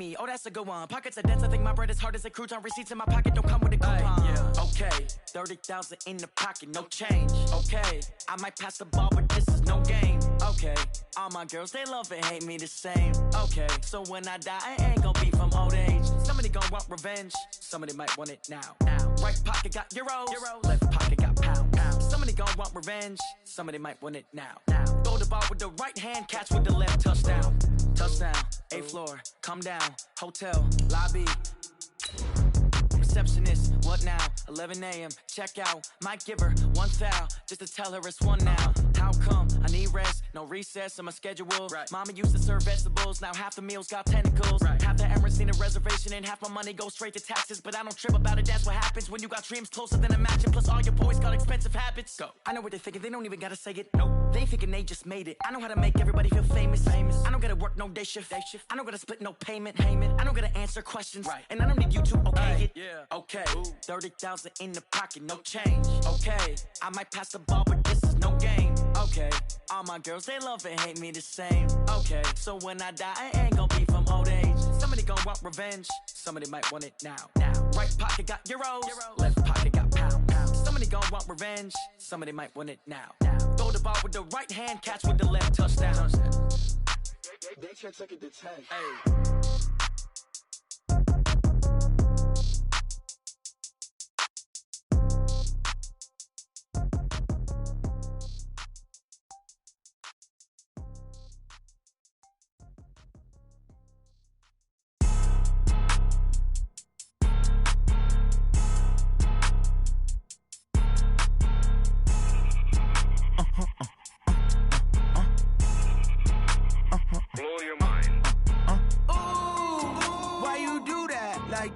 me, oh that's a good one. Pockets are dense, I think my bread is hard as a crouton. Receipts in my pocket don't come with a coupon. Yeah. Okay, 30,000 in the pocket, no change. Okay, I might pass the ball, but this is no game. Okay, all my girls, they love and hate me the same. Okay, so when I die, I ain't gon' be from old age. Somebody gon' want revenge, somebody might want it now. Right pocket got euros, left pocket got pounds. Somebody gon' want revenge, somebody might want it now. Throw the ball with the right hand, catch with the left, touchdown. Touchdown, 8th floor, come down, hotel, lobby. Receptionist, what now? 11 a.m. check out. Might give her one foul just to tell her it's one now. How come? I need rest, no recess in my schedule. Right. Mama used to serve vegetables, now half the meals got tentacles. Right. Half the Emirates need a reservation and half my money goes straight to taxes. But I don't trip about it, that's what happens when you got dreams closer than a matching. Plus all your boys got expensive habits. Go. I know what they're thinking, they don't even gotta say it. Nope. They thinking they just made it. I know how to make everybody feel famous. I don't gotta work no day shift. I don't gotta split no payment. I don't gotta answer questions. Right. And I don't need you to okay it. Yeah. Okay, 30,000 in the pocket, no change. Okay, I might pass the ball, but this is no game. Okay, all my girls, they love and hate me the same. Okay, so when I die, I ain't gon' be from old age. Somebody gon' want revenge, somebody might want it now. Right pocket got euros, left pocket got pounds. Somebody gon' want revenge, somebody might want it now. Throw the ball with the right hand, catch with the left, touchdown. They can't take it to 10. Hey.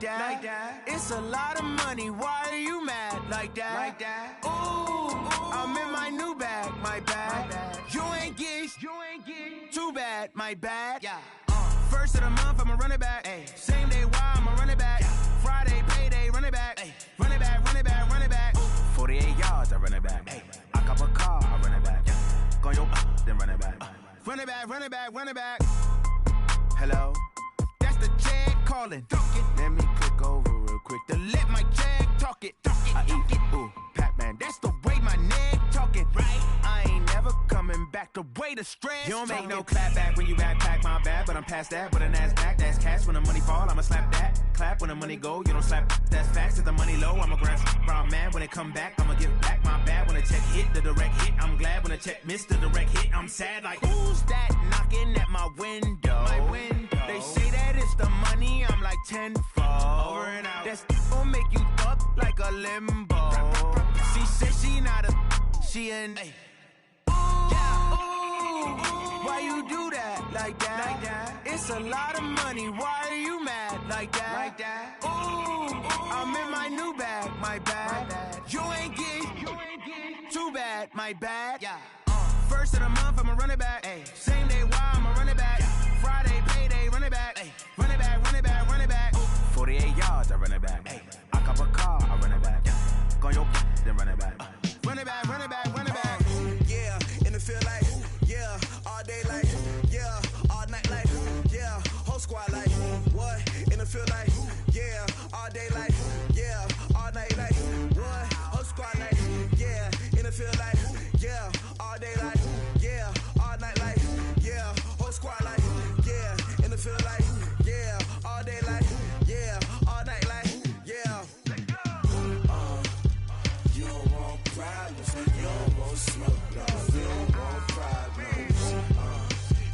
Like that. It's a lot of money. Why are you mad like that? Ooh, I'm in my new bag, my bad. You ain't get too bad, my bad. Yeah. First of the month, I'ma run it back. Ay. Same day, why I'ma run it back. Yeah. Friday, payday, run it back. Ay. Run it back, run it back, run it back. 48 yards, I run it back. Ay. I cop a car, I run it back. Yeah. Go yo, then run it back. Run it back, run it back, run it back. Hello? That's the check calling. Let me click over real quick to let my check talk it. I eat it, ooh, Pac-Man. That's the way my neck talking. Right? I ain't never coming back the way the stress. You don't make no clap back when you backpack, my bad. But I'm past that with a NASDAQ. That's cash when the money fall, I'ma slap that. Clap when the money go, you don't slap. That's facts. If the money low, I'ma grab brown man. When it come back, I'ma give back my bad. When the check hit, the direct hit. I'm glad when the check missed the direct hit. I'm sad like, who's that knocking at my window? My window. They say that it's the money, I'm like tenfold. Over and out. That's gon' make you up like a limbo. She said she not a, she an. Ooh, yeah. Ooh, why you do that like that? It's a lot of money. Why are you mad like that? Ooh, I'm in my new bag, my bad. You ain't get too bad, my bad. Yeah. First of the month, I'ma run it back. Ay. Same day, why I'ma run it back. Friday, payday, run it back. Ay. Run it back, run it back, run it back. 48 yards, I run it back. Ay. I cop a car, I run it back. Go yo, then run it back. Run it back, run it back, run it back. Yeah, in the field like, yeah, all day like, yeah, all night like, yeah, whole squad like, what? In the field like, yeah, all day like, yeah, all night like, what? Whole squad like, yeah, in the field like, yeah, all day like, yeah, all night like, yeah, whole squad like, yeah, in the field like, yeah, all day like, yeah, all night like, yeah. You don't want problems, you don't want smoke, no, you don't want problems.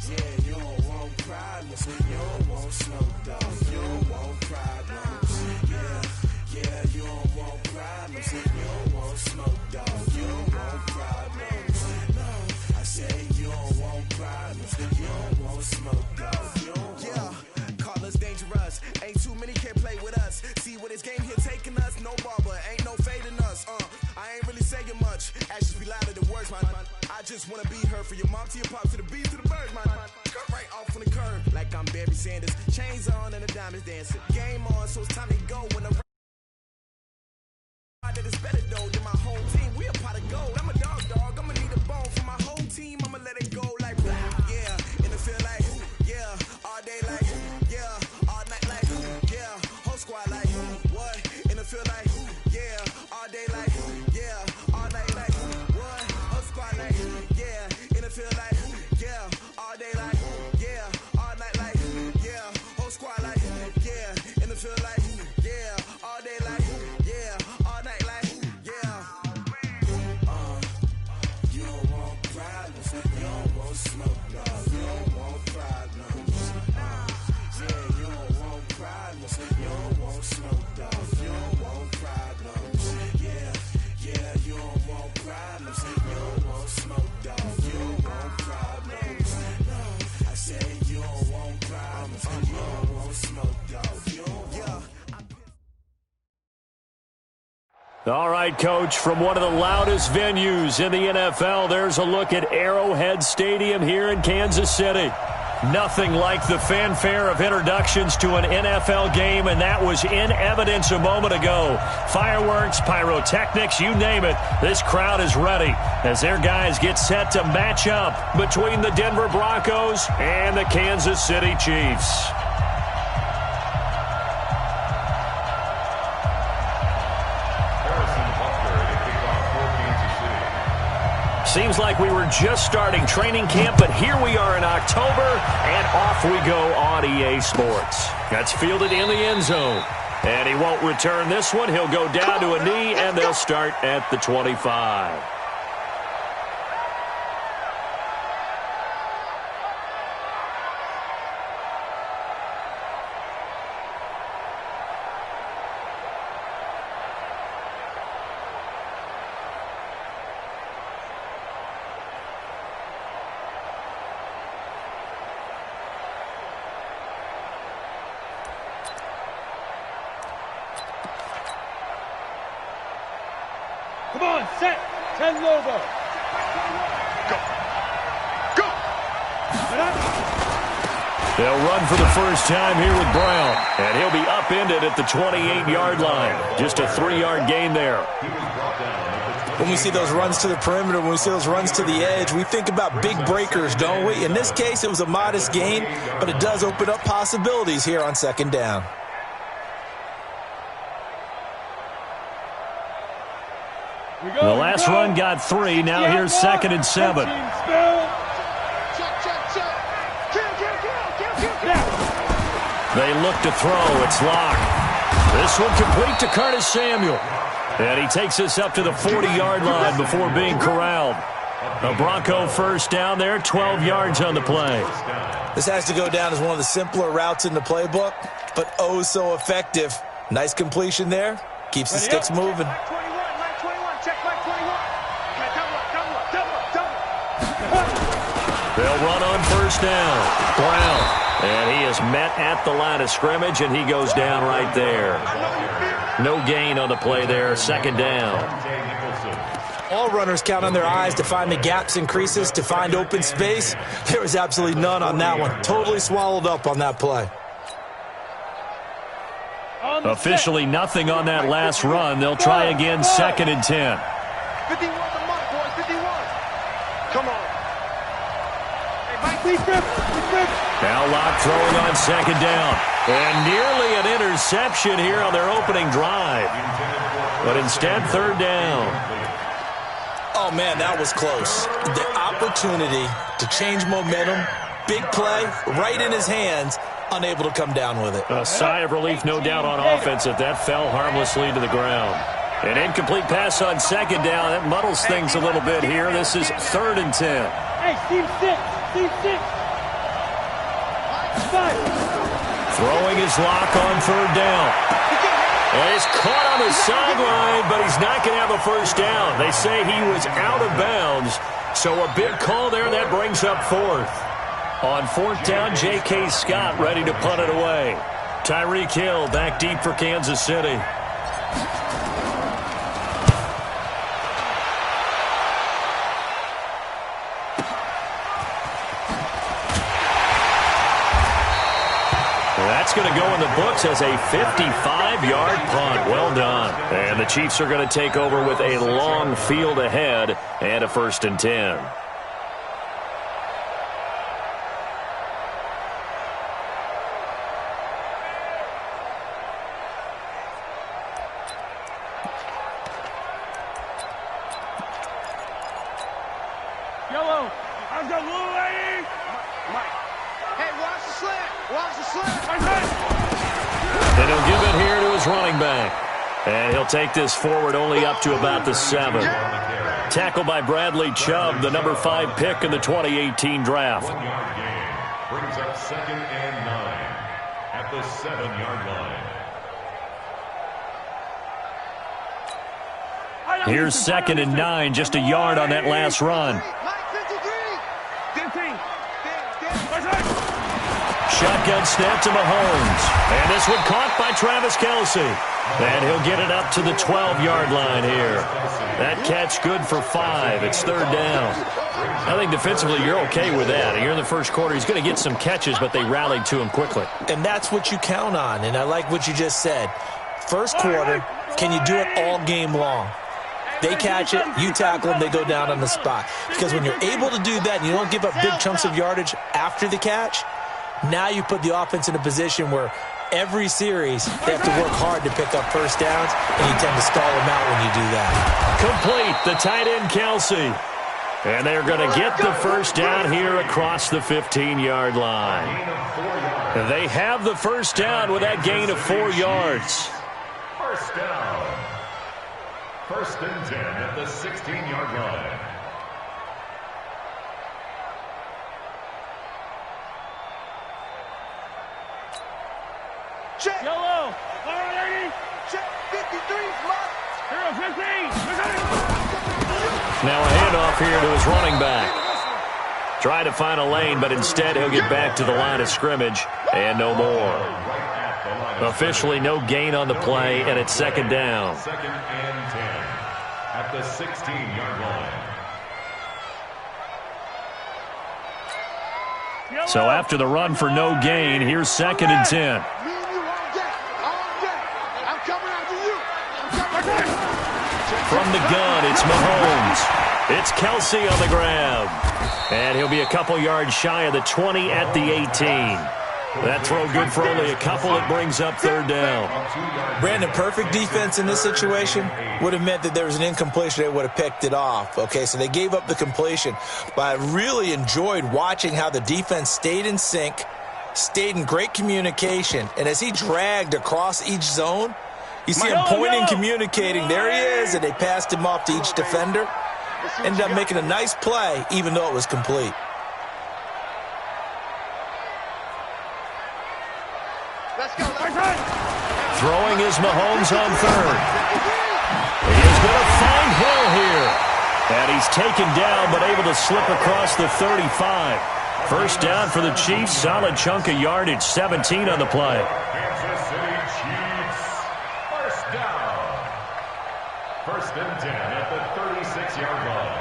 Yeah, you don't want problems, you don't want smoke, dog, you don't want problems. Yeah, you don't want problems, you don't want smoke, dog, you don't want problems. No, I say you don't want problems, you don't want smoke, dog, you don't want. Yeah, call us dangerous, ain't too many can play with us. See where this game here taking us, no barber, ain't no fading us. I ain't really saying much, actions be louder than words, man. I just wanna be heard from your mom to your pop to the beat to the birds, man. Cut right off on the curb, like I'm Barry Sanders. Chains on and the diamonds dancing. Game on, so it's time to go when the that is better though than my whole team. We a pot of gold. I'm a dog, I'ma need a bone for my whole team. I'ma let it go like, yeah, in the field like, yeah, all day like, yeah, all All right, Coach, from one of the loudest venues in the NFL, there's a look at Arrowhead Stadium here in Kansas City. Nothing like the fanfare of introductions to an NFL game, and that was in evidence a moment ago. Fireworks, pyrotechnics, you name it. This crowd is ready as their guys get set to match up between the Denver Broncos and the Kansas City Chiefs. Seems like we were just starting training camp, but here we are in October, and off we go on EA Sports. That's fielded in the end zone. And he won't return this one. He'll go down to a knee, and they'll start at the 25. Come on, set. 10 logo. Go. Go. They'll run for the first time here with Brown. And he'll be upended at the 28-yard line. Just a 3-yard gain there. When we see those runs to the perimeter, when we see those runs to the edge, we think about big breakers, don't we? In this case, it was a modest gain, but it does open up possibilities here on second down. The last run got 3. Now here's 2nd and 7. They look to throw. It's locked. This one complete to Curtis Samuel. And he takes us up to the 40-yard line before being corralled. A Bronco first down there, 12 yards on the play. This has to go down as one of the simpler routes in the playbook, but oh so effective. Nice completion there. Keeps the sticks moving. They'll run on first down. Brown. And he is met at the line of scrimmage, and he goes down right there. No gain on the play there. Second down. All runners count on their eyes to find the gaps and creases, to find open space. There was absolutely none on that one. Totally swallowed up on that play. Officially nothing on that last run. They'll try again, 2nd and 10. 51 the mark, boys, 51. Come on. Hey, Mike, now Locke throwing on second down. And nearly an interception here on their opening drive. But instead, 3rd down. Oh, man, that was close. The opportunity to change momentum, big play, right in his hands, unable to come down with it. A sigh of relief, no doubt, on offense that fell harmlessly to the ground. An incomplete pass on second down. That muddles things a little bit here. This is 3rd and 10. Hey, Steve 6. Steve 6. Throwing his Lock on 3rd down. And he's caught on the sideline, but he's not going to have a first down. They say he was out of bounds. So a big call there, and that brings up 4th. On 4th down, J.K. Scott ready to punt it away. Tyreek Hill back deep for Kansas City. That's going to go in the books as a 55-yard punt. Well done. And the Chiefs are going to take over with a long field ahead and a 1st and 10. Yellow, I've got little lady. Mike. Hey, watch the slant. Watch the slant. And he'll give it here to his running back. And he'll take this forward only up to about the 7. Tackled by Bradley Chubb, the number 5 pick in the 2018 draft. 1 yard gain brings up 2nd and 9 at the 7-yard line. Here's 2nd and 9, just a yard on that last run. shotgun snap to Mahomes. And this one caught by Travis Kelce. And he'll get it up to the 12-yard line here. That catch good for 5. It's third down. I think defensively you're okay with that. Here in the first quarter, he's going to get some catches, but they rallied to him quickly. And that's what you count on, and I like what you just said. First quarter, can you do it all game long? They catch it, you tackle them, they go down on the spot. Because when you're able to do that and you don't give up big chunks of yardage after the catch, now you put the offense in a position where every series they have to work hard to pick up first downs, and you tend to stall them out when you do that. Complete, the tight end Kelce. And they're going to get the first down here across the 15-yard line. They have the first down with that gain of 4 yards. First down. First and 10 at the 16-yard line. Check. Yellow. Alrighty. Check. 53. Mark. 15. Now a handoff here to his running back. Try to find a lane, but instead he'll get back to the line of scrimmage and no more. Officially no gain on the play, and it's second down. Second and 10 at the 16-yard line. So after the run for no gain, here's second and 10. From the gun, it's Mahomes. It's Kelce on the grab. And he'll be a couple yards shy of the 20 at the 18. That throw good for only a couple. It brings up third down. Brandon, perfect defense in this situation would have meant that there was an incompletion. They would have picked it off. Okay, so they gave up the completion. But I really enjoyed watching how the defense stayed in sync, stayed in great communication. And as he dragged across each zone, you see him pointing, communicating. There he is, and they passed him off to each defender. Ended up making a nice play, even though it was complete. Throwing is Mahomes on third. He's going to find Hill here. And he's taken down, but able to slip across the 35. First down for the Chiefs. Solid chunk of yardage. 17 on the play. Kansas City Chiefs. First down. First and 10 at the 36-yard line.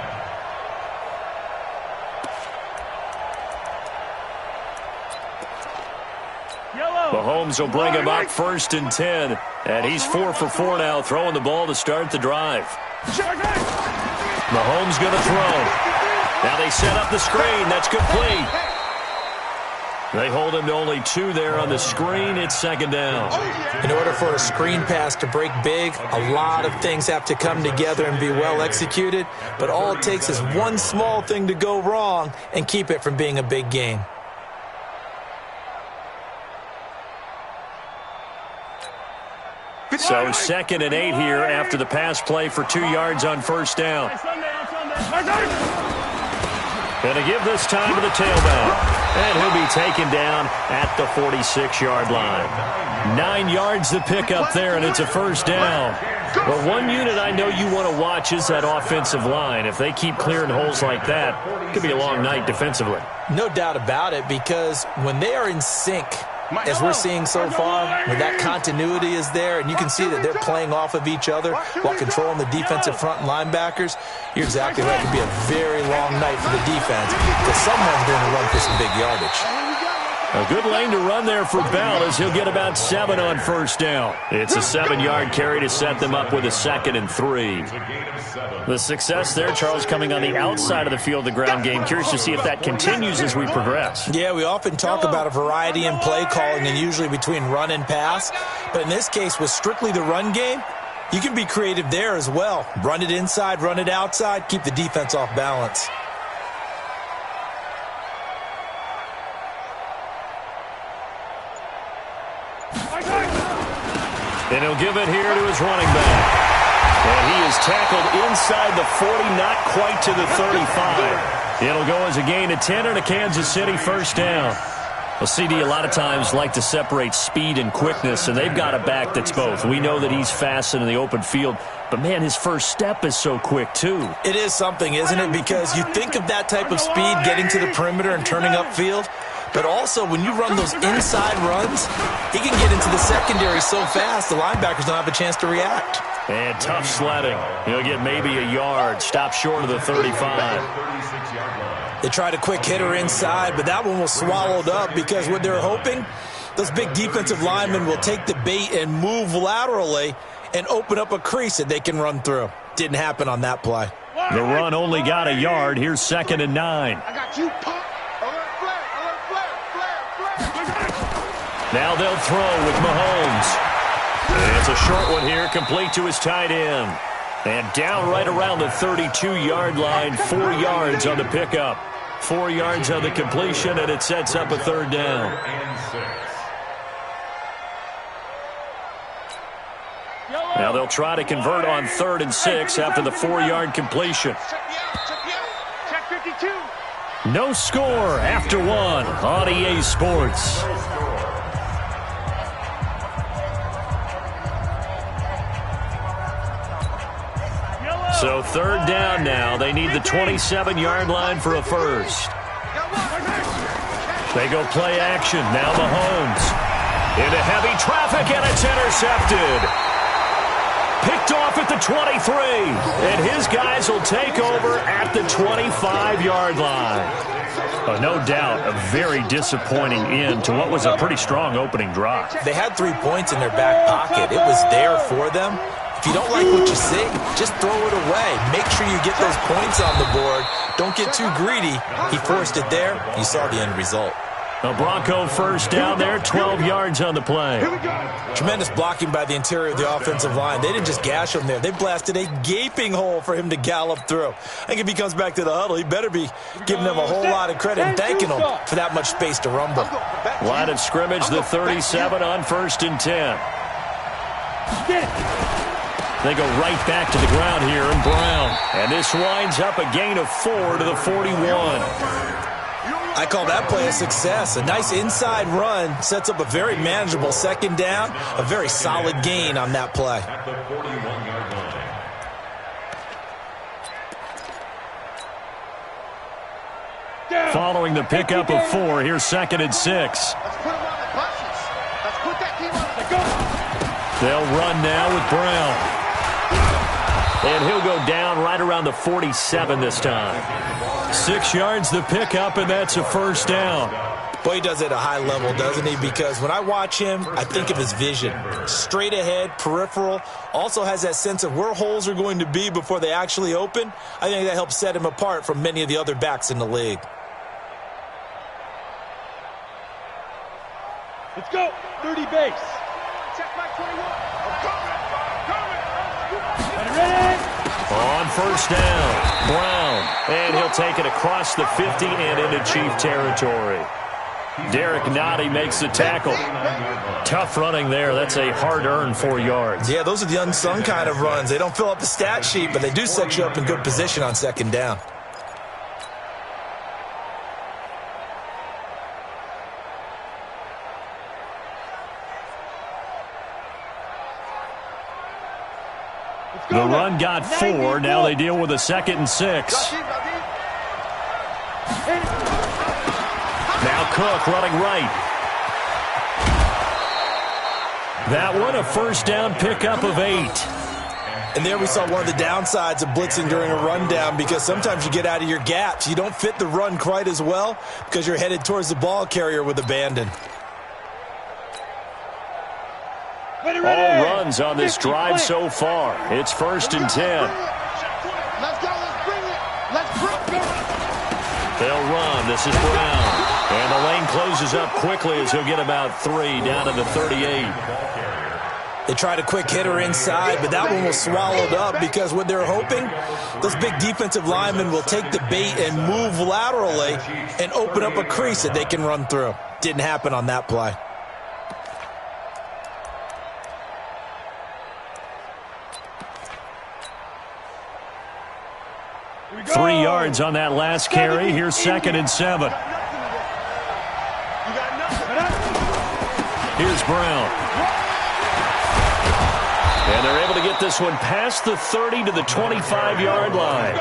Mahomes will bring him up first and 10. And he's 4 for 4 now, throwing the ball to start the drive. Mahomes going to throw. Now they set up the screen. That's complete. They hold him to only 2 there on the screen. It's second down. In order for a screen pass to break big, a lot of things have to come together and be well executed. But all it takes is one small thing to go wrong and keep it from being a big game. So second and 8 here after the pass play for 2 yards on first down. Going to give this time to the tailback. And he'll be taken down at the 46-yard line. 9 yards to pick up there, and it's a first down. But one unit I know you want to watch is that offensive line. If they keep clearing holes like that, it could be a long night defensively. No doubt about it, because when they are in sync, as we're seeing so far, when that continuity is there, and you can see that they're playing off of each other while controlling the defensive front linebackers, you're exactly right. It could be a very long night for the defense because someone's going to run for some big yardage. A good lane to run there for Bell as he'll get about 7 on first down. It's a 7-yard carry to set them up with a second and 3. The success there, Charles, coming on the outside of the field, the ground game. Curious to see if that continues as we progress. Yeah, we often talk about a variety in play calling and usually between run and pass. But in this case, with strictly the run game, you can be creative there as well. Run it inside, run it outside, keep the defense off balance. And he'll give it here to his running back. And he is tackled inside the 40, not quite to the 35. It'll go as a gain of 10 and a Kansas City first down. Well, CD, a lot of times like to separate speed and quickness, and they've got a back that's both. We know that he's fast in the open field, but, man, his first step is so quick, too. It is something, isn't it? Because you think of that type of speed getting to the perimeter and turning upfield, But also, when you run those inside runs, he can get into the secondary so fast, the linebackers don't have a chance to react. And tough sledding. He'll get maybe a yard. Stop short of the 35. They tried a quick hitter inside, but that one was swallowed up because what they're hoping, those big defensive linemen will take the bait and move laterally and open up a crease that they can run through. Didn't happen on that play. The run only got a yard. Here's 2nd and 9. I got you, pop. Alert, flare. Now they'll throw with Mahomes. And it's a short one here, complete to his tight end. And down right around the 32-yard line, 4 yards on the pickup. 4 yards on the completion, and it sets up a 3rd down. Now they'll try to convert on 3rd and 6 after the 4-yard completion. Check 52. No score after 1 on EA Sports. So 3rd down now. They need the 27-yard line for a first. They go play action. Now Mahomes into heavy traffic, and it's intercepted. Picked off at the 23, and his guys will take over at the 25-yard line. No doubt a very disappointing end to what was a pretty strong opening drive. They had 3 points in their back pocket. It was there for them. If you don't like what you see, just throw it away. Make sure you get those points on the board. Don't get too greedy. He forced it there. You saw the end result. The Bronco first down there, 12 yards on the play. Tremendous blocking by the interior of the offensive line. They didn't just gash him there. They blasted a gaping hole for him to gallop through. I think if he comes back to the huddle, he better be giving them a whole lot of credit and thanking them for that much space to rumble. Line of scrimmage, the 37 on 1st and 10. They go right back to the ground here, and Brown. And this winds up a gain of 4 to the 41. I call that play a success. A nice inside run sets up a very manageable 2nd down. A very solid gain on that play. Following the pickup of 4, here's 2nd and 6. Let's put him on the buses. Let's put that team on the go. They'll run now with Brown. And he'll go down right around the 47 this time. 6 yards the pickup, and that's a 1st down. Boy, he does it at a high level, doesn't he? Because when I watch him, I think of his vision. Straight ahead, peripheral. Also has that sense of where holes are going to be before they actually open. I think that helps set him apart from many of the other backs in the league. Let's go. 30 base. Check my 21. Ready? On 1st down, Brown. And he'll take it across the 50 and into Chief territory. Derek Nottie makes the tackle. Tough running there. That's a hard-earned 4 yards. Yeah, those are the unsung kind of runs. They don't fill up the stat sheet, but they do set you up in good position on 2nd down. The run got 4. Now they deal with a 2nd and 6. Now Cook running right. That one a 1st down pickup of 8. And there we saw one of the downsides of blitzing during a rundown, because sometimes you get out of your gaps. You don't fit the run quite as well because you're headed towards the ball carrier with abandon. All runs on this drive so far. It's 1st and 10. Let's go. Let's bring it. Let's bring it. They'll run. This is Brown. And the lane closes up quickly as he'll get about 3 down to the 38. They tried a quick hitter inside, but that one was swallowed up because what they're hoping, those big defensive linemen will take the bait and move laterally and open up a crease that they can run through. Didn't happen on that play. 3 yards on that last carry. Here's 2nd and 7. Here's Brown. And they're able to get this one past the 30 to the 25-yard line.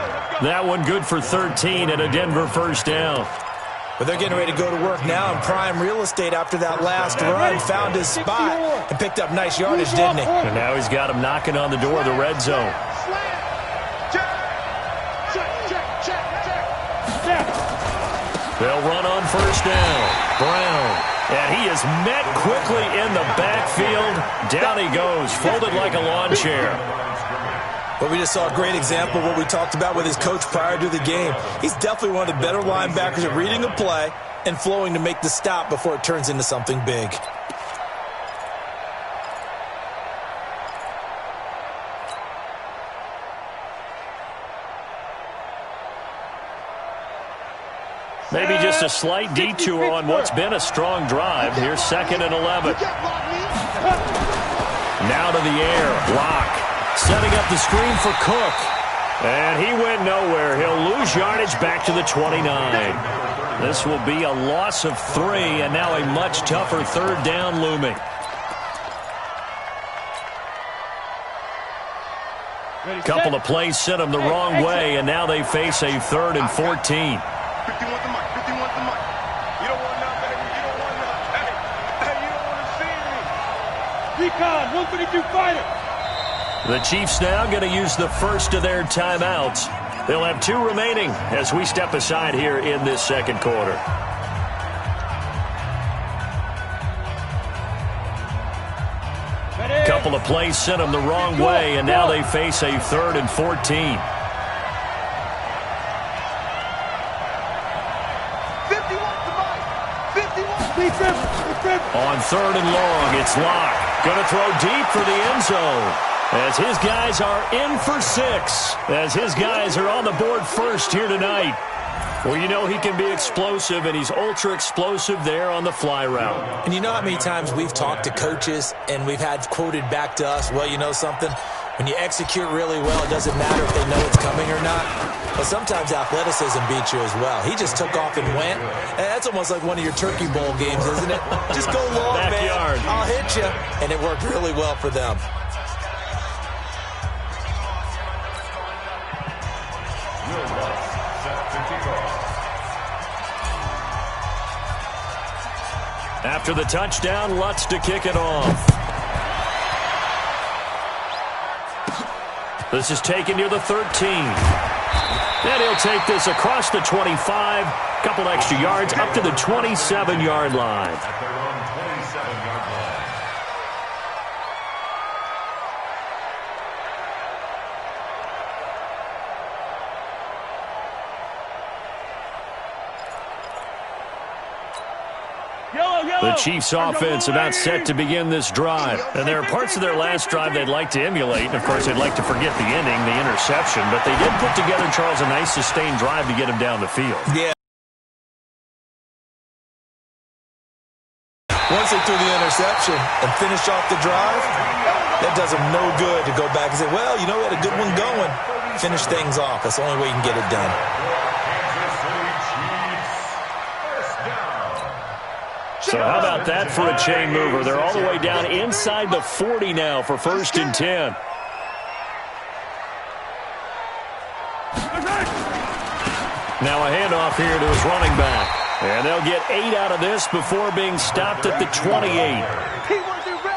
That one good for 13 and a Denver 1st down. But they're getting ready to go to work now in prime real estate after that last run. Found his spot and picked up nice yardage, didn't he? And now he's got him knocking on the door of the red zone. They'll run on first down. Brown. And he is met quickly in the backfield. Down he goes, folded like a lawn chair. Well, we just saw a great example of what we talked about with his coach prior to the game. He's definitely one of the better linebackers at reading a play and flowing to make the stop before it turns into something big. Maybe just a slight detour on what's been a strong drive. Here's 2nd and 11. Now to the air. Lock. Setting up the screen for Cook. And he went nowhere. He'll lose yardage back to the 29. This will be a loss of 3, and now a much tougher 3rd down looming. Couple of plays sent them the wrong way, and now they face a 3rd and 14. 51 the mic, 51 the mic. You don't want none, baby. You don't want none. Hey, you don't want to see me. Recon, 132 fighter. The Chiefs now going to use the first of their timeouts. They'll have 2 remaining as we step aside here in this 2nd quarter. Couple of plays sent them the wrong way, and now they face a 3rd and 14. On 3rd and long, it's Locke. Going to throw deep for the end zone. As his guys are in for 6. As his guys are on the board first here tonight. Well, you know he can be explosive, and he's ultra explosive there on the fly route. And you know how many times we've talked to coaches and we've had quoted back to us, well, you know something? When you execute really well, it doesn't matter if they know it's coming or not. But sometimes athleticism beats you as well. He just took off and went. And that's almost like one of your Turkey Bowl games, isn't it? Just go long, Backyard. man. I'll hit you. And it worked really well for them. After the touchdown, Lutz to kick it off. This is taken near the 13. And he'll take this across the 25. Couple extra yards up to the 27-yard line. At their own 27-yard line. The Chiefs offense about set to begin this drive. And there are parts of their last drive they'd like to emulate. And, of course, they'd like to forget the ending, the interception. But they did put together, Charles, a nice sustained drive to get him down the field. Yeah. Once they threw the interception and finished off the drive, that does them no good to go back and say, well, you know, we had a good one going. Finish things off. That's the only way you can get it done. So how about that for a chain mover? They're all the way down inside the 40 now for 1st and 10. Now a handoff here to his running back. And they'll get 8 out of this before being stopped at the 28.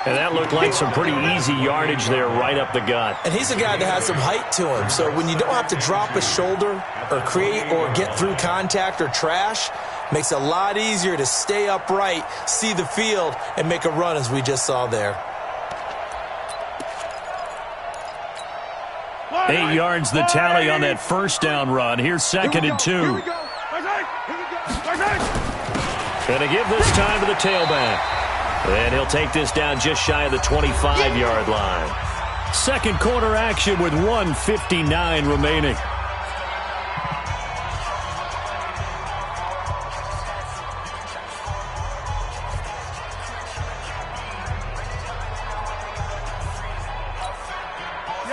And that looked like some pretty easy yardage there right up the gut. And he's a guy that has some height to him. So when you don't have to drop a shoulder or create or get through contact or trash, makes it a lot easier to stay upright, see the field, and make a run as we just saw there. 8 yards the tally on that first down run. Here's 2nd and 2. Going to give this time to the tailback. And he'll take this down just shy of the 25-yard line. 2nd quarter action with 1:59 remaining.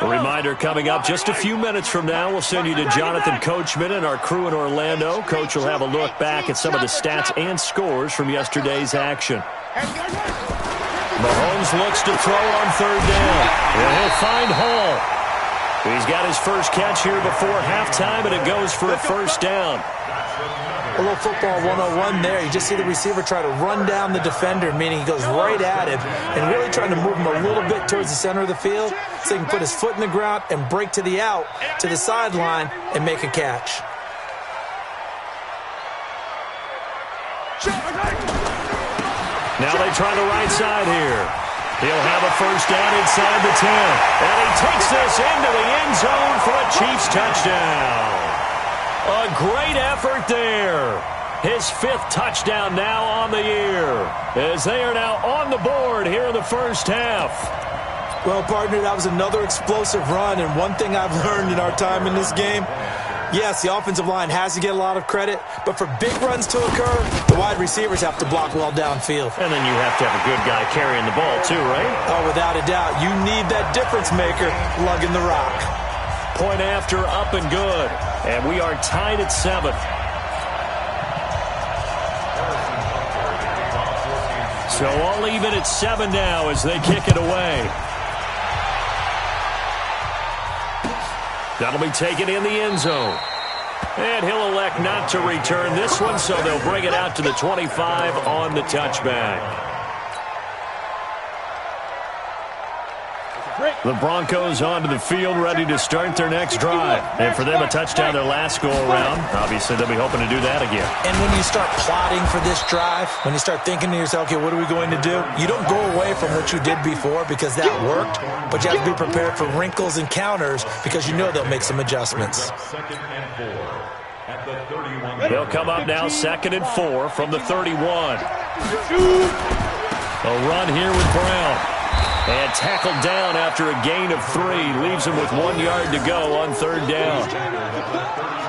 A reminder coming up just a few minutes from now, we'll send you to Jonathan Coachman and our crew in Orlando. Coach will have a look back at some of the stats and scores from yesterday's action. Mahomes looks to throw on 3rd down. And he'll find Hall. He's got his first catch here before halftime, and it goes for a 1st down. A little football 101 there. You just see the receiver try to run down the defender, meaning he goes right at him and really trying to move him a little bit towards the center of the field so he can put his foot in the ground and break to the out, to the sideline, and make a catch. Now they try the right side here. He'll have a first down inside the 10. And he takes this into the end zone for a Chiefs touchdown. A great effort there. His 5th touchdown now on the year, as they are now on the board here in the first half. Well, partner, that was another explosive run, and one thing I've learned in our time in this game, yes, the offensive line has to get a lot of credit, but for big runs to occur, the wide receivers have to block well downfield. And then you have to have a good guy carrying the ball too, right? Oh, without a doubt. You need that difference maker lugging the rock. Point after, up and good. And we are tied at 7. So all even at 7 now as they kick it away. That'll be taken in the end zone. And he'll elect not to return this one, so they'll bring it out to the 25 on the touchback. The Broncos onto the field, ready to start their next drive. And for them, a touchdown their last go-around. Obviously, they'll be hoping to do that again. And when you start plotting for this drive, when you start thinking to yourself, okay, what are we going to do? You don't go away from what you did before because that worked, but you have to be prepared for wrinkles and counters because you know they'll make some adjustments. They'll come up now 2nd and 4 from the 31. A run here with Brown. And tackled down after a gain of 3. Leaves him with 1 yard to go on 3rd down.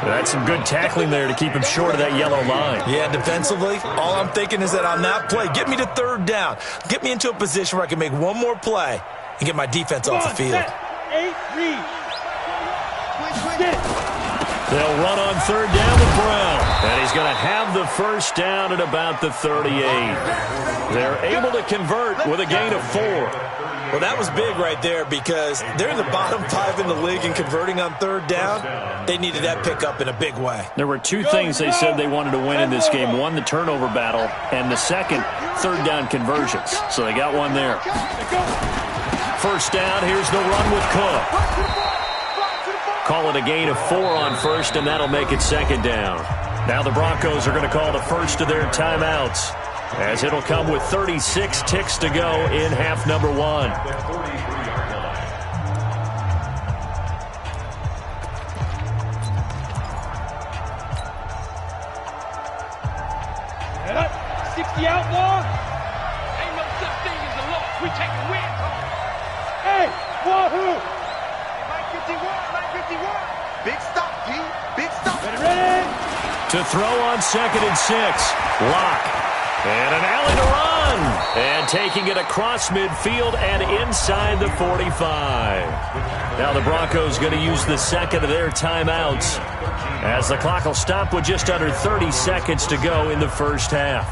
That's some good tackling there to keep him short of that yellow line. Yeah, defensively, all I'm thinking is that on that play, get me to 3rd down. Get me into a position where I can make one more play and get my defense off the field. 8, read. They'll run on 3rd down with Brown. And he's going to have the first down at about the 38. They're able to convert with a gain of 4. Well, that was big right there because they're in the bottom 5 in the league in converting on 3rd down. They needed that pickup in a big way. There were 2 things they said they wanted to win in this game. One, the turnover battle, and the second, 3rd down conversions. So they got one there. First down, here's the run with Cook. Call it a gain of 4 on 1st, and that'll make it 2nd down. Now the Broncos are going to call the first of their timeouts, as it'll come with 36 ticks to go in half number 1. Head up. 60 outlaw. Ain't no such thing as a loss. We taking wins home. Hey, wahoo. Mike 51. Big stop, D. Big stop. Ready. To throw on 2nd and 6. Lock. And an alley to run. And taking it across midfield and inside the 45. Now the Broncos going to use the second of their timeouts, as the clock will stop with just under 30 seconds to go in the first half.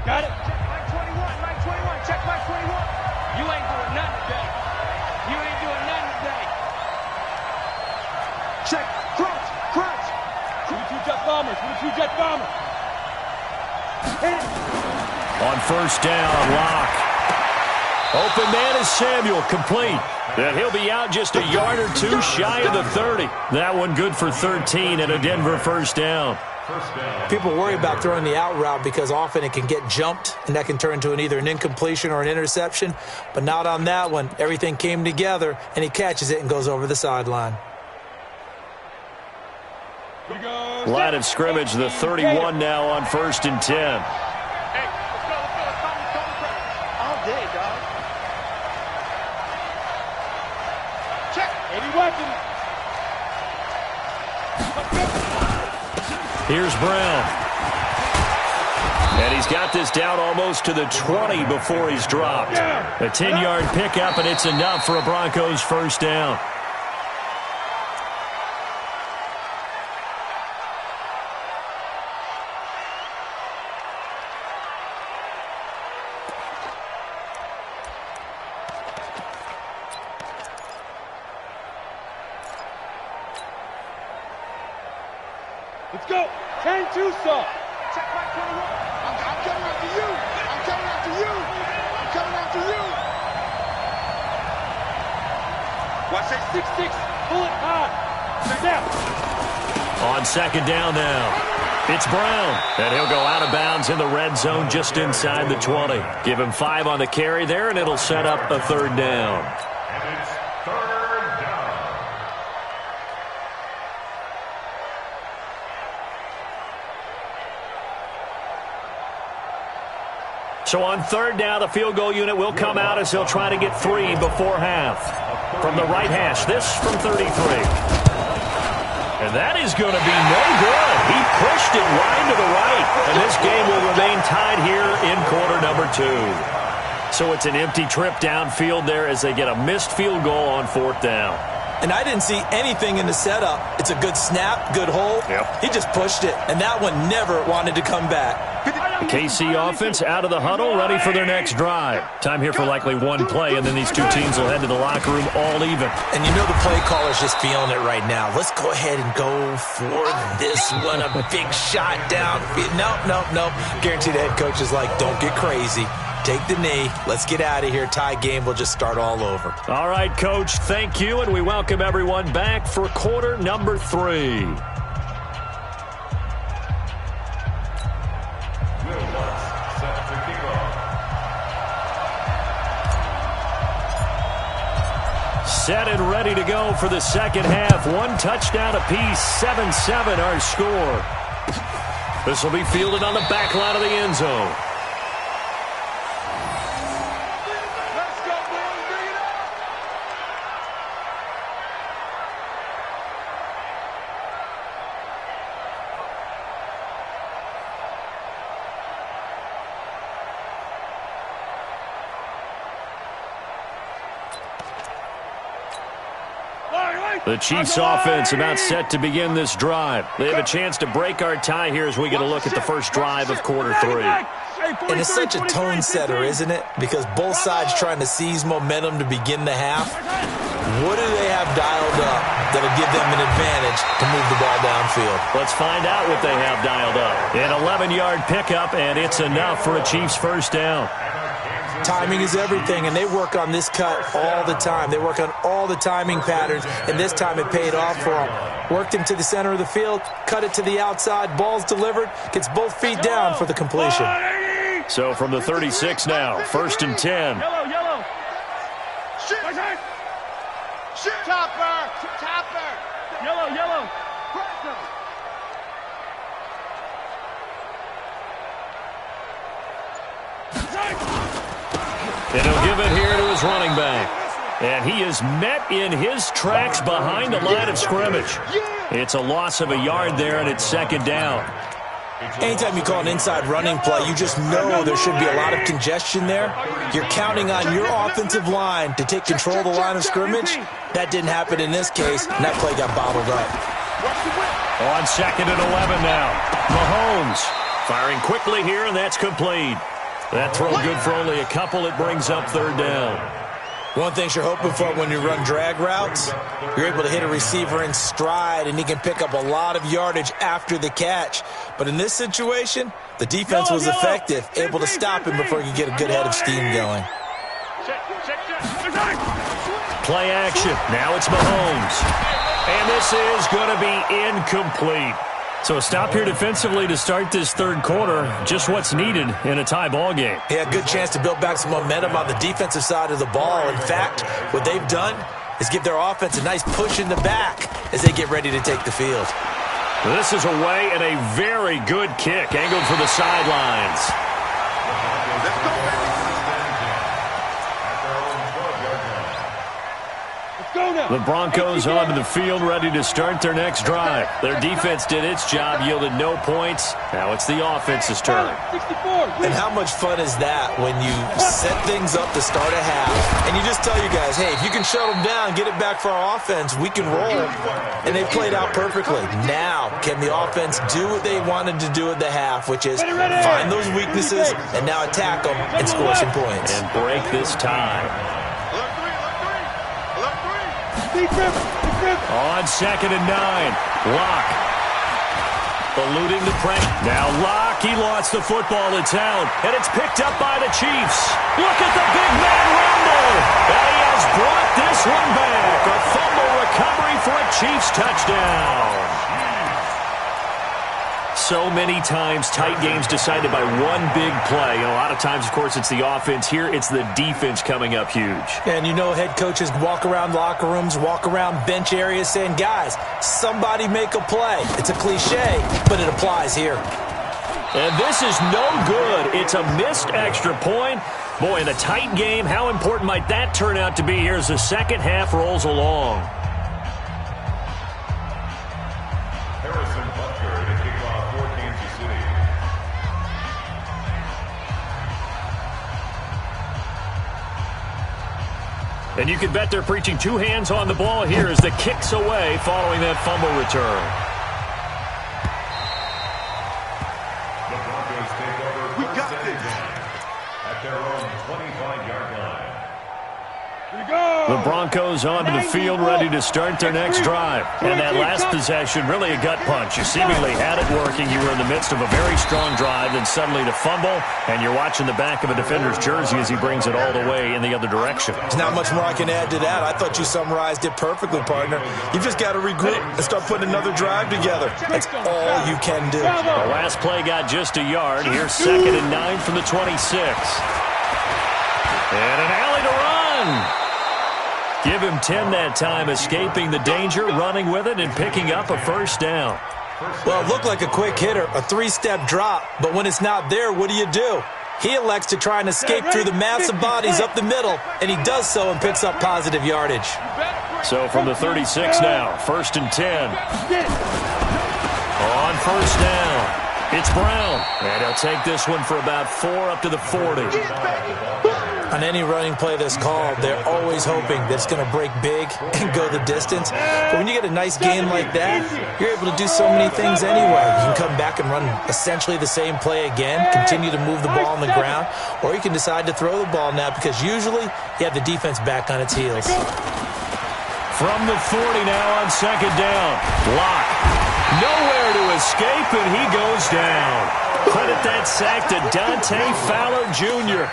Got it. Mike 21. Check Mike 21. You ain't doing nothing today. Check. Crunch. 22 jet bombers. Hit it. On first down, Lock. Open man is Samuel, complete. And he'll be out just a yard or 2 shy of the 30. That one good for 13 and a Denver first down. People worry about throwing the out route because often it can get jumped, and that can turn into either an incompletion or an interception. But not on that one. Everything came together, and he catches it and goes over the sideline. Line of scrimmage, the 31 now on 1st and 10. Hey, let's go. All day, dog. Check. Eddie Watkins. Here's Brown. And he's got this down almost to the 20 before he's dropped. A 10-yard pickup, and it's enough for a Broncos first down. Let's go. 10-2 saw. Check back 21. I'm coming after you. I'm coming after you. I'm coming after you. Watch that 6-6. Pull it hard. Step. On second down now. It's Brown, and he'll go out of bounds in the red zone just inside the 20. Give him 5 on the carry there, and it'll set up a third down. And it's third down. So on third down, the field goal unit will come out as they'll try to get 3 before half. From the right hash, this from 33. And that is going to be no good. He pushed it wide to the right. And this game will remain tied here in quarter number 2. So it's an empty trip downfield there as they get a missed field goal on fourth down. And I didn't see anything in the setup. It's a good snap, good hold. Yep. He just pushed it, and that one never wanted to come back. The KC offense out of the huddle, ready for their next drive. Time here for likely one play, and then these two teams will head to the locker room all even. And you know the play caller's just feeling it right now. Let's go ahead and go for this one. A big shot down. Nope. Guaranteed the head coach is like, don't get crazy. Take the knee. Let's get out of here. Tie game. We'll just start all over. All right, Coach. Thank you, and we welcome everyone back for quarter number 3. Set and ready to go for the second half. 1 touchdown apiece, 7-7 our score. This will be fielded on the back line of the end zone. Let's go, boys. Bring it up. The Chiefs offense about set to begin this drive. They have a chance to break our tie here as we get a look at the first drive of quarter 3. And it's such a tone setter, isn't it? Because both sides trying to seize momentum to begin the half. What do they have dialed up that'll give them an advantage to move the ball downfield? Let's find out what they have dialed up. An 11-yard pickup, and it's enough for a Chiefs first down. Timing is everything, and they work on this cut all the time. They work on all the timing patterns, and this time it paid off for them. Worked him to the center of the field, cut it to the outside, ball's delivered, gets both feet down for the completion. So from the 36 now, 1st and 10. Yellow. Shit. Shit. Topper. Yellow. And he'll give it here to his running back. And he is met in his tracks behind the line of scrimmage. It's a loss of a yard there, and it's second down. Anytime you call an inside running play, you just know there should be a lot of congestion there. You're counting on your offensive line to take control of the line of scrimmage. That didn't happen in this case, and that play got bottled up. On 2nd and 11 now. Mahomes firing quickly here, and that's complete. That throw good for only a couple. It brings up third down. One thing you're hoping for when you run drag routes, you're able to hit a receiver in stride, and he can pick up a lot of yardage after the catch. But in this situation, the defense was effective, able to stop him before he could get a good head of steam going. Play action. Now it's Mahomes. And this is going to be incomplete. So a stop here defensively to start this third quarter. Just what's needed in a tie ball game. He had a good chance to build back some momentum on the defensive side of the ball. In fact, what they've done is give their offense a nice push in the back as they get ready to take the field. This is away and a very good kick angled for the sidelines. Let's go, baby. The Broncos onto the field ready to start their next drive. Their defense did its job, yielded no points. Now it's the offense's turn. And how much fun is that when you set things up to start a half and you just tell you guys, hey, if you can shut them down, get it back for our offense, we can roll. And they played out perfectly. Now, can the offense do what they wanted to do at the half, which is find those weaknesses and now attack them and score some points. And break this tie. On 2nd and 9, Lock. eluding the pressure. Now Locke, he lost the football. It's out, and it's picked up by the Chiefs. Look at the big man rumble, and he has brought this one back. A fumble recovery for a Chiefs touchdown. So many times, tight games decided by one big play. A lot of times, of course, it's the offense. Here, it's the defense coming up huge. And you know head coaches walk around locker rooms, walk around bench areas saying, guys, somebody make a play. It's a cliche, but it applies here. And this is no good. It's a missed extra point. Boy, in a tight game, how important might that turn out to be here as the second half rolls along? And you can bet they're preaching two hands on the ball here as the kick's away following that fumble return. The Broncos take over first and 10 at their own 25-yard line. The Broncos onto the field, ready to start their next drive. And that last possession, really a gut punch. You seemingly had it working. You were in the midst of a very strong drive, then suddenly to fumble, and you're watching the back of a defender's jersey as he brings it all the way in the other direction. There's not much more I can add to that. I thought you summarized it perfectly, partner. You've just got to regroup and start putting another drive together. That's all you can do. The last play got just a yard. Here's 2nd and 9 from the 26. And an alley to run. Give him 10 that time, escaping the danger, running with it, and picking up a first down. Well, it looked like a quick hitter, a three-step drop, but when it's not there, what do? He elects to try and escape through the massive bodies up the middle, and he does so and picks up positive yardage. So from the 36 now, 1st and 10. On first down, it's Brown. And he'll take this one for about 4 up to the 40. On any running play that's called, they're always hoping that it's going to break big and go the distance. But when you get a nice gain like that, you're able to do so many things anyway. You can come back and run essentially the same play again, continue to move the ball on the ground, or you can decide to throw the ball now because usually you have the defense back on its heels. From the 40 now on 2nd down. Locke. Nowhere to escape, and he goes down. Credit that sack to Dante Fowler Jr.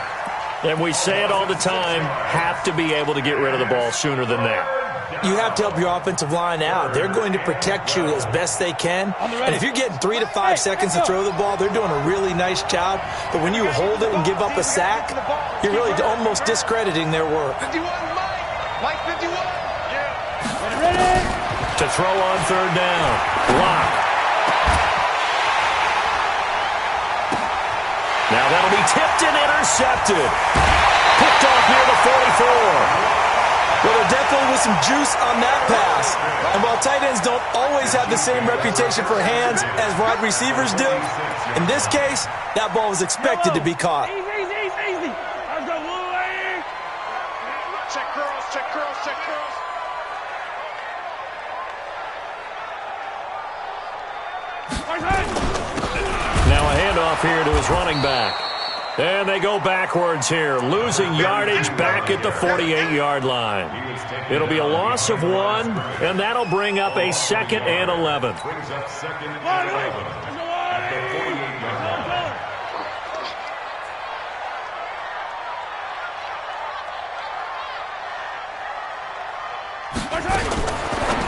And we say it all the time, have to be able to get rid of the ball sooner than that. You have to help your offensive line out. They're going to protect you as best they can. And if you're getting 3 to 5 seconds to throw the ball, they're doing a really nice job. But when you hold it and give up a sack, you're really almost discrediting their work. 51, Mike 51. Yeah. Ready? To throw on 3rd down. Locke. Now that'll be tipped and intercepted. Picked off near the 44. Well, there definitely was some juice on that pass. And while tight ends don't always have the same reputation for hands as wide receivers do, in this case, that ball was expected to be caught. Easy. Let's go, Louie. Check curls. Now a handoff here to his running back. And they go backwards here, losing yardage back at the 48-yard line. It'll be a loss of 1, and that'll bring up a 2nd and 11. Brings up 2nd and 11 at the 48-yard line.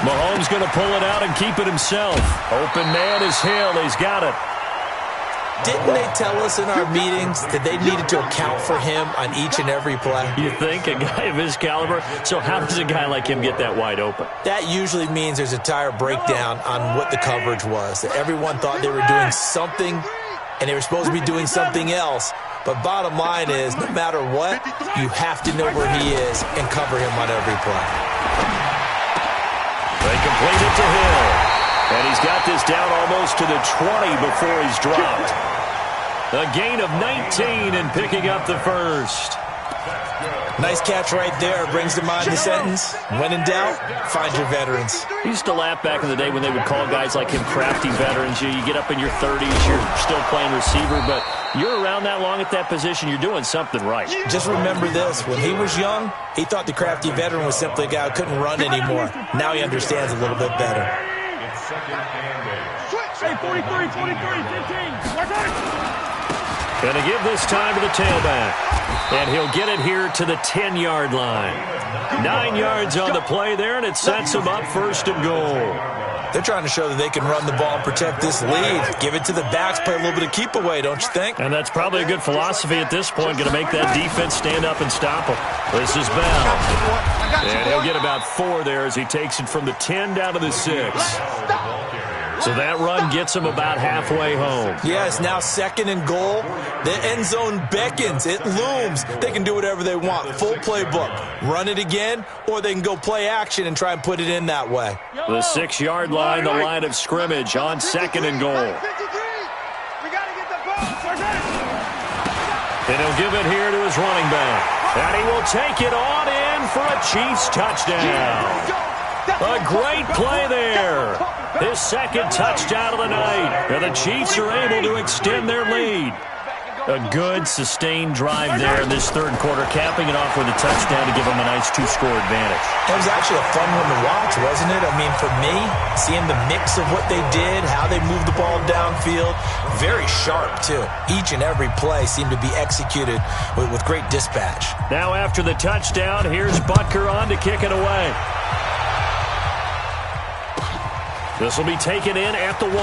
Mahomes going to pull it out and keep it himself. Open man is Hill. He's got it. Didn't they tell us in our meetings that they needed to account for him on each and every play? You think? A guy of his caliber? So how does a guy like him get that wide open? That usually means there's a entire breakdown on what the coverage was. That everyone thought they were doing something, and they were supposed to be doing something else. But bottom line is, no matter what, you have to know where he is and cover him on every play. They complete it to Hill. And he's got this down almost to the 20 before he's dropped. A gain of 19 and picking up the first. Nice catch right there. Brings to mind the sentence, when in doubt, find your veterans. I used to laugh back in the day when they would call guys like him crafty veterans. You get up in your 30s, you're still playing receiver, but you're around that long at that position, you're doing something right. Just remember this. When he was young, he thought the crafty veteran was simply a guy who couldn't run anymore. Now he understands a little bit better. It's 2nd and 8. 43, 23, 15. Going to give this time to the tailback. And he'll get it here to the 10-yard line. 9 yards on the play there, and it sets him up first and goal. They're trying to show that they can run the ball and protect this lead. Give it to the backs, play a little bit of keep away, don't you think? And that's probably a good philosophy at this point, going to make that defense stand up and stop them. This is Bell. And he'll get about 4 there as he takes it from the 10 down to the 6. So that run gets him about halfway home. Yeah, it's now 2nd and goal. The end zone beckons. It looms. They can do whatever they want. Full playbook. Run it again, or they can go play action and try and put it in that way. The 6-yard line, the line of scrimmage on 2nd and goal. We got to get the ball. And he'll give it here to his running back. And he will take it on in for a Chiefs touchdown. A great play there. His 2nd touchdown of the night. And the Chiefs are able to extend their lead. A good, sustained drive there in this 3rd quarter, capping it off with a touchdown to give them a nice 2-score advantage. It was actually a fun one to watch, wasn't it? I mean, for me, seeing the mix of what they did, how they moved the ball downfield, very sharp, too. Each and every play seemed to be executed with great dispatch. Now after the touchdown, here's Butker on to kick it away. This will be taken in at the 1.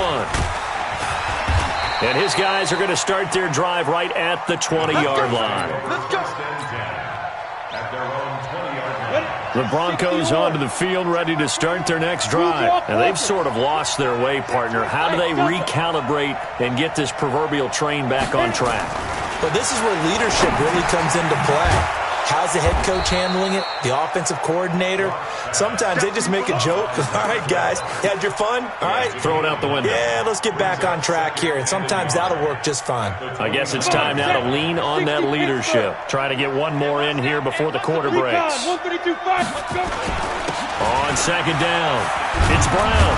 And his guys are going to start their drive right at the 20-yard line. Let's go. The Broncos onto the field ready to start their next drive. And they've sort of lost their way, partner. How do they recalibrate and get this proverbial train back on track? Well, this is where leadership really comes into play. How's the head coach handling it? The offensive coordinator? Sometimes they just make a joke. All right, guys, you had your fun? All right. Throw it out the window. Yeah, let's get back on track here. And sometimes that'll work just fine. I guess it's time now to lean on that leadership. Try to get one more in here before the quarter breaks. On 2nd down, it's Brown.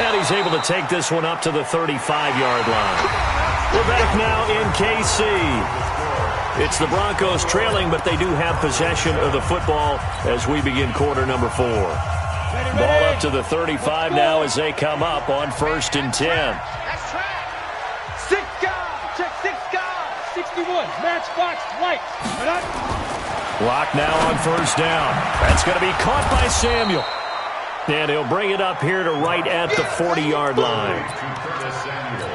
And he's able to take this one up to the 35-yard line. We're back now in KC. It's the Broncos trailing, but they do have possession of the football as we begin quarter number 4. Ball up to the 35 now as they come up on 1st and 10. That's track. 6 guys. Check 6 guys. 61. Match box white. Clock now on 1st down. That's going to be caught by Samuel. And he'll bring it up here to right at the 40-yard line.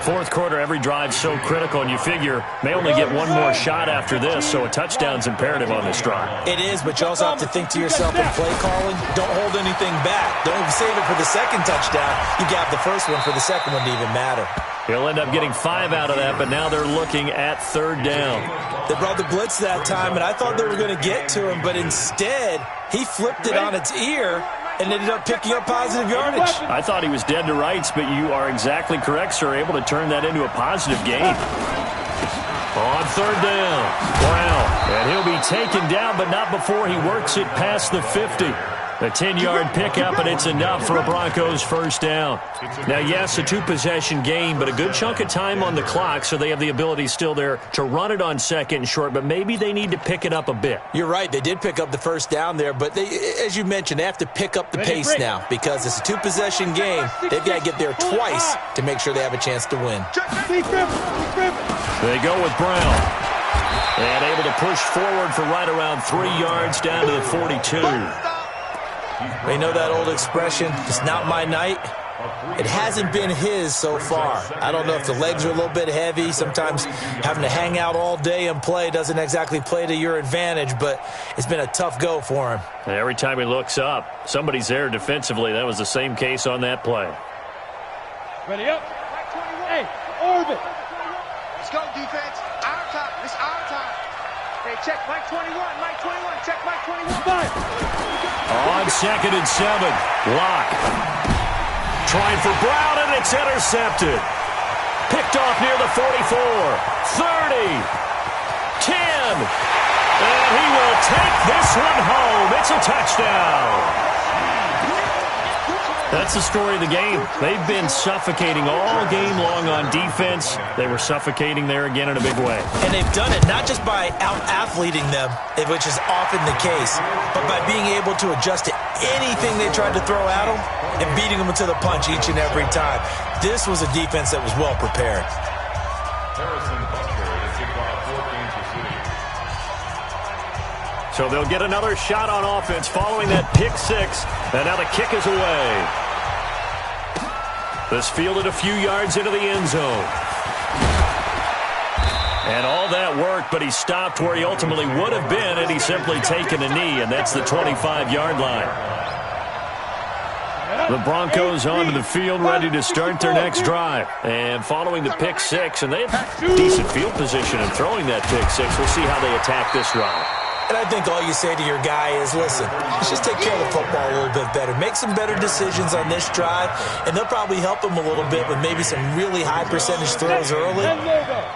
4th quarter, every drive so critical, and you figure may only get one more shot after this, so a touchdown's imperative on this drive. It is, but you also have to think to yourself in play calling, don't hold anything back. Don't save it for the 2nd touchdown. You got the 1st one for the 2nd one to even matter. He'll end up getting 5 out of that, but now they're looking at 3rd down. They brought the blitz that time, and I thought they were going to get to him, but instead, he flipped it on its ear and ended up picking up positive yardage. I thought he was dead to rights, but you are exactly correct, sir. Able to turn that into a positive gain. On 3rd down, Brown. And he'll be taken down, but not before he works it past the 50. A 10-yard pickup, and it's enough for a Broncos 1st down. Now, yes, a 2-possession game, but a good chunk of time on the clock, so they have the ability still there to run it on 2nd and short, but maybe they need to pick it up a bit. You're right. They did pick up the 1st down there, but they, as you mentioned, they have to pick up the pace now because it's a 2-possession game. They've got to get there twice to make sure they have a chance to win. They go with Brown. And able to push forward for right around 3 yards down to the 42. They know that old expression, it's not my night. It hasn't been his so far. I don't know if the legs are a little bit heavy. Sometimes having to hang out all day and play doesn't exactly play to your advantage, but it's been a tough go for him. And every time he looks up, somebody's there defensively. That was the same case on that play. Ready up. Hey, orbit. Let's go, defense. Our time. It's our time. Hey, check Mike 21. Mike 21. Check Mike 21. Five. On 2nd and 7. Lock. Trying for Brown, and it's intercepted. Picked off near the 44. 30. 10. And he will take this one home. It's a touchdown. That's the story of the game. They've been suffocating all game long on defense. They were suffocating there again in a big way. And they've done it not just by out-athleting them, which is often the case, but by being able to adjust to anything they tried to throw at them and beating them to the punch each and every time. This was a defense that was well prepared. So they'll get another shot on offense following that pick six. And now the kick is away. This fielded a few yards into the end zone. And all that worked, but he stopped where he ultimately would have been had he simply taken a knee, and that's the 25-yard line. The Broncos onto the field, ready to start their next drive. And following the pick six, and they have decent field position in throwing that pick six. We'll see how they attack this drive. And I think all you say to your guy is, listen, let's just take care of the football a little bit better. Make some better decisions on this drive, and they'll probably help him a little bit with maybe some really high percentage throws early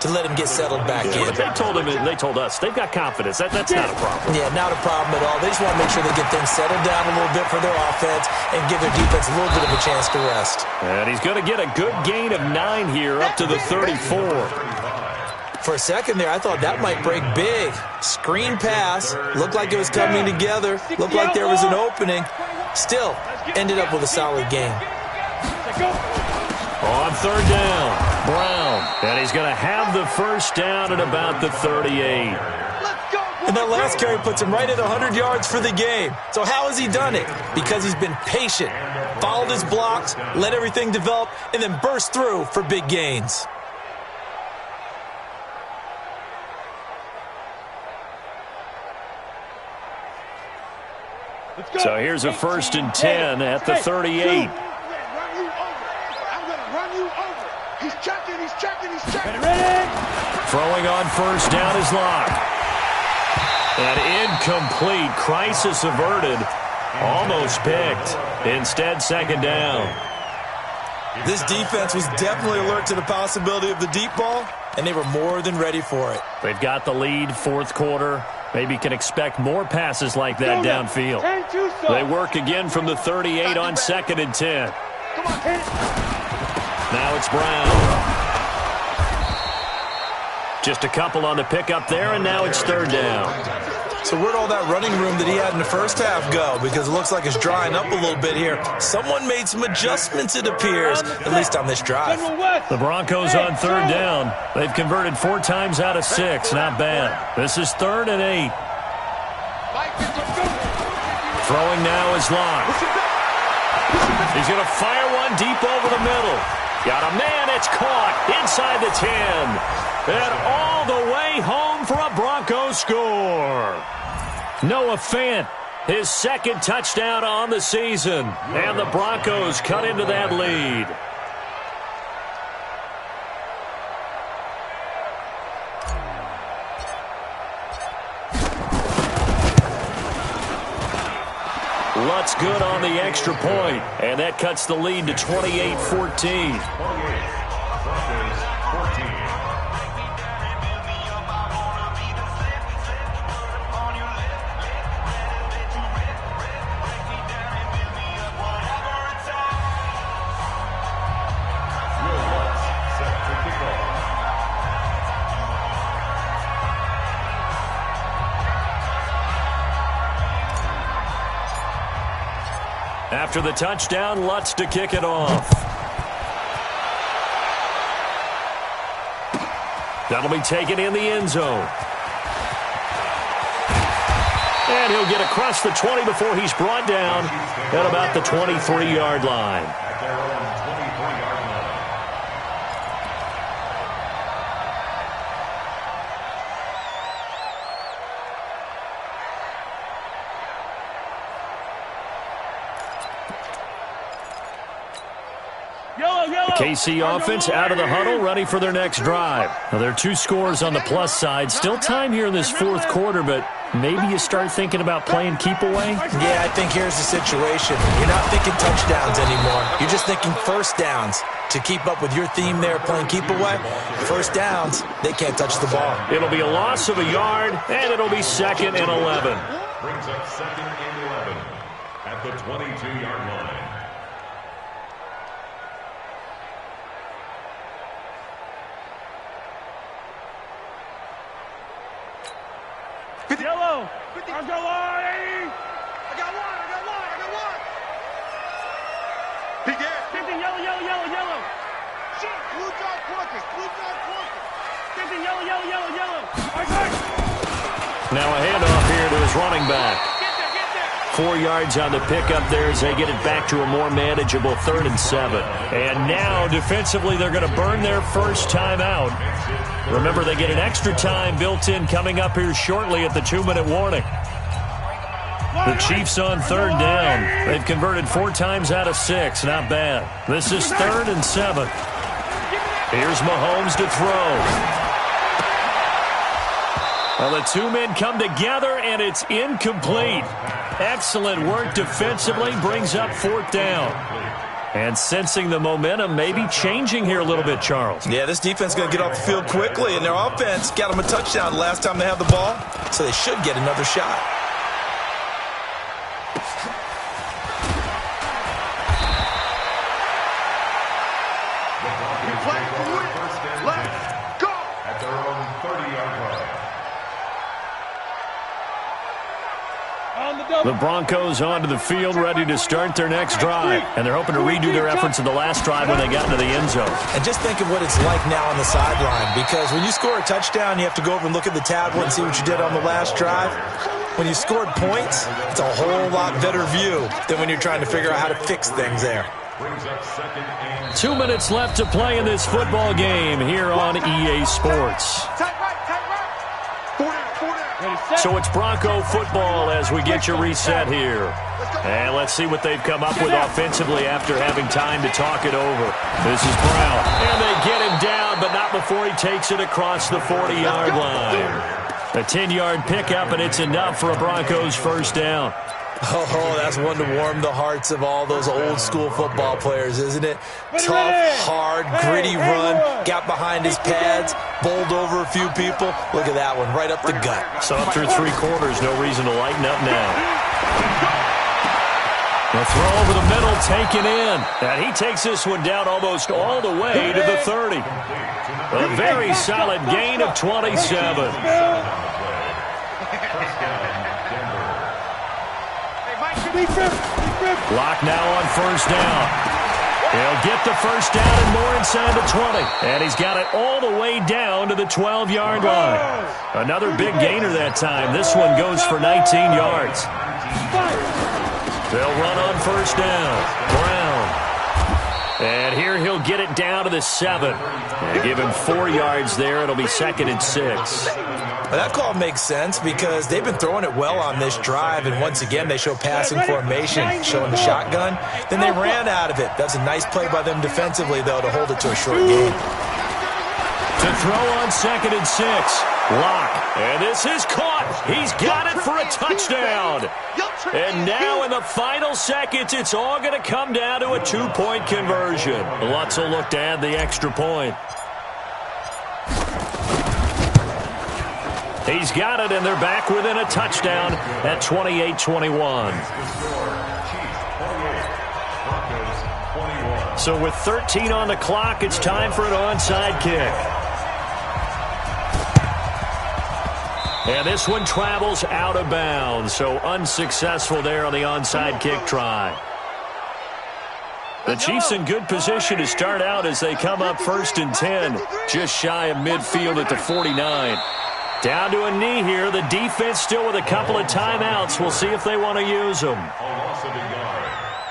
to let him get settled back in. But they told us they've got confidence. That's not a problem. Yeah, not a problem at all. They just want to make sure they get things settled down a little bit for their offense and give their defense a little bit of a chance to rest. And he's going to get a good gain of 9 here up to the 34. For a second there, I thought that might break big. Screen pass. Looked like it was coming together. Looked like there was an opening. Still, ended up with a solid game. On third down, Brown. And he's going to have the first down at about the 38. And that last carry puts him right at 100 yards for the game. So how has he done it? Because he's been patient, followed his blocks, let everything develop, and then burst through for big gains. So here's a 1st and 10 at the 38. I'm going to run you over. He's checking. Ready? Throwing on first down is Locke. An incomplete. Crisis averted. Almost picked. Instead, second down. This defense was definitely alert to the possibility of the deep ball, and they were more than ready for it. They've got the lead, fourth quarter. Maybe can expect more passes like that downfield. They work again from the 38 on 2nd and 10. Now it's Brown. Just a couple on the pickup there, and now it's third down. So where'd all that running room that he had in the first half go? Because it looks like it's drying up a little bit here. Someone made some adjustments, it appears, at least on this drive. The Broncos on third down. They've converted 4 times out of 6. Not bad. This is 3rd and 8. Throwing now is Locke. He's going to fire one deep over the middle. Got a man. It's caught inside the 10. And all the way home for a Broncos score. Noah Fant, his 2nd touchdown on the season. And the Broncos cut into that lead. Lutz good on the extra point, and that cuts the lead to 28-14. After the touchdown, Lutz to kick it off. That'll be taken in the end zone. And he'll get across the 20 before he's brought down at about the 23-yard line. KC offense out of the huddle, ready for their next drive. Now, there are 2 scores on the plus side. Still time here in this fourth quarter, but maybe you start thinking about playing keep away? Yeah, I think here's the situation. You're not thinking touchdowns anymore. You're just thinking first downs. To keep up with your theme there, playing keep away, first downs, they can't touch the ball. It'll be a loss of a yard, and it'll be 2nd and 11. Brings up 2nd and 11 at the 22-yard line. Yellow. I got one. He did. 50, yellow. Shit, blue dog Corkers. 50, yellow. Now a handoff here to his running back. 4 yards on the pickup there as they get it back to a more manageable 3rd and 7. And now, defensively, they're going to burn their first time out. Remember, they get an extra time built in coming up here shortly at the 2-minute warning. The Chiefs on 3rd down. They've converted 4 times out of 6. Not bad. This is 3rd and 7. Here's Mahomes to throw. Well, the 2 men come together, and it's incomplete. Excellent work defensively, brings up 4th down. And sensing the momentum, maybe changing here a little bit, Charles. Yeah, this defense is going to get off the field quickly, and their offense got them a touchdown last time they had the ball, so they should get another shot. The Broncos onto the field, ready to start their next drive. And they're hoping to redo their efforts in the last drive when they got into the end zone. And just think of what it's like now on the sideline, because when you score a touchdown, you have to go over and look at the tablet and see what you did on the last drive. When you scored points, it's a whole lot better view than when you're trying to figure out how to fix things there. 2 minutes left to play in this football game here on EA Sports. So it's Bronco football as we get you reset here. And let's see what they've come up with offensively after having time to talk it over. This is Brown. And they get him down, but not before he takes it across the 40-yard line. A 10-yard pickup, and it's enough for a Broncos first down. Oh, that's one to warm the hearts of all those old-school football players, isn't it? Tough, hard, gritty run, got behind his pads, bowled over a few people. Look at that one, right up the gut. So through 3 quarters, no reason to lighten up now. The throw over the middle, taken in. And he takes this one down almost all the way to the 30. A very solid gain of 27. Lock now on first down. He'll get the first down and more inside the 20. And he's got it all the way down to the 12-yard line. Another big gainer that time. This one goes for 19 yards. They'll run on first down. Brown. And here he'll get it down to the 7. And give him 4 yards there. It'll be 2nd and 6. Well, that call makes sense because they've been throwing it well on this drive, and once again they show passing formation, showing the shotgun. Then they ran out of it. That's a nice play by them defensively, though, to hold it to a short gain. To throw on 2nd and 6. Lock. And this is caught. He's got it for a touchdown. And now in the final seconds, it's all going to come down to a 2-point conversion. Lutz will look to add the extra point. He's got it, and they're back within a touchdown at 28-21. So with 13 on the clock, it's time for an onside kick. And this one travels out of bounds, so unsuccessful there on the onside kick try. The Chiefs in good position to start out as they come up 1st and 10, just shy of midfield at the 49. Down to a knee here. The defense still with a couple of timeouts. We'll see if they want to use them. A loss of a yard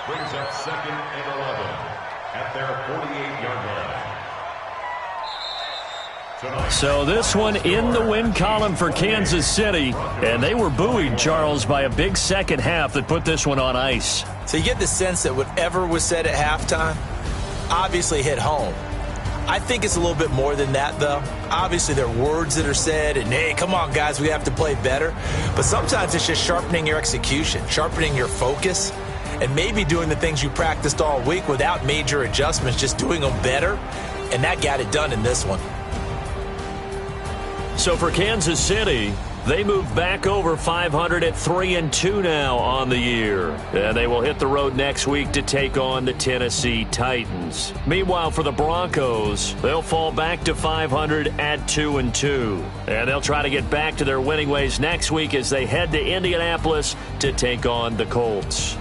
brings up 2nd and 11 at their 48-yard line. So this one in the win column for Kansas City. And they were buoyed, Charles, by a big second half that put this one on ice. So you get the sense that whatever was said at halftime obviously hit home. I think it's a little bit more than that, though. Obviously, there are words that are said, and, hey, come on, guys, we have to play better. But sometimes it's just sharpening your execution, sharpening your focus, and maybe doing the things you practiced all week without major adjustments, just doing them better, and that got it done in this one. So for Kansas City, They move back over 500 at 3-2 now on the year. And they will hit the road next week to take on the Tennessee Titans. Meanwhile, for the Broncos, they'll fall back to 500 at 2-2. And they'll try to get back to their winning ways next week as they head to Indianapolis to take on the Colts.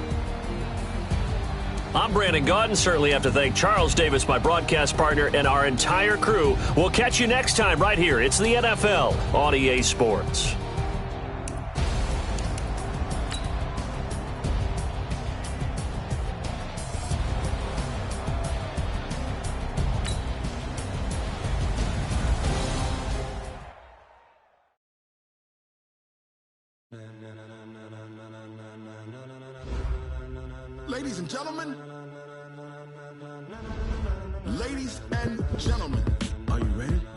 I'm Brandon Gaudin. Certainly have to thank Charles Davis, my broadcast partner, and our entire crew. We'll catch you next time right here. It's the NFL on EA Sports. Ladies and gentlemen, are you ready?